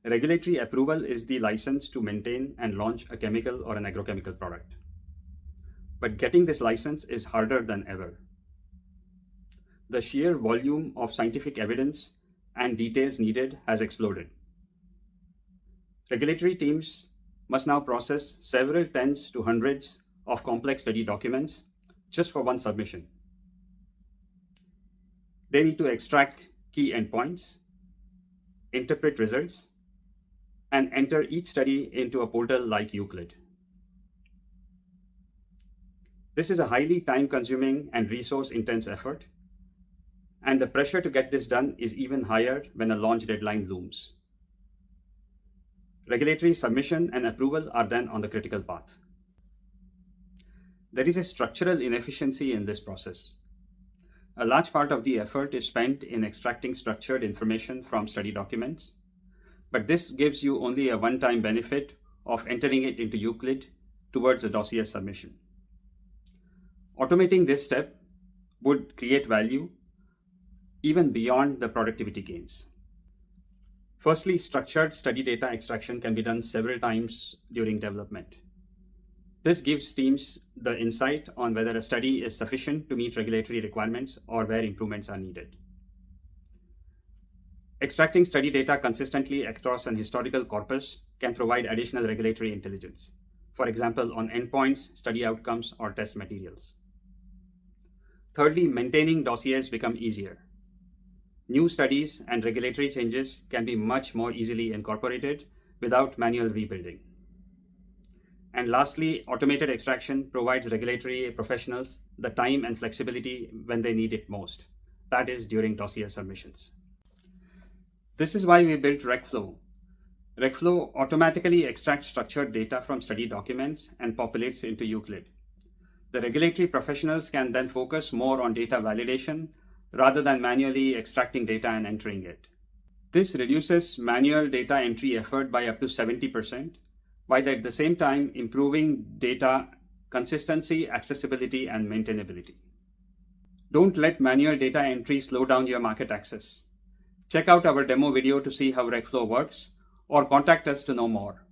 Regulatory approval is the license to maintain and launch a chemical or an agrochemical product. But getting this license is harder than ever. The sheer volume of scientific evidence and details needed has exploded. Regulatory teams must now process several tens to hundreds of complex study documents just for one submission. They need to extract key endpoints, interpret results, and enter each study into a portal like IUCLID. This is a highly time-consuming and resource-intense effort, and the pressure to get this done is even higher when a launch deadline looms. Regulatory submission and approval are then on the critical path. There is a structural inefficiency in this process. A large part of the effort is spent in extracting structured information from study documents, but this gives you only a one-time benefit of entering it into IUCLID towards a dossier submission. Automating this step would create value even beyond the productivity gains. Firstly, structured study data extraction can be done several times during development. This gives teams the insight on whether a study is sufficient to meet regulatory requirements or where improvements are needed. Extracting study data consistently across an historical corpus can provide additional regulatory intelligence, for example, on endpoints, study outcomes, or test materials. Thirdly, maintaining dossiers become easier. New studies and regulatory changes can be much more easily incorporated without manual rebuilding. And lastly, automated extraction provides regulatory professionals the time and flexibility when they need it most, that is, during dossier submissions. This is why we built Regflow. Regflow automatically extracts structured data from study documents and populates into IUCLID. The regulatory professionals can then focus more on data validation rather than manually extracting data and entering it. This reduces manual data entry effort by up to 70%, while at the same time improving data consistency, accessibility, and maintainability. Don't let manual data entry slow down your market access. Check out our demo video to see how Regflow works, or contact us to know more.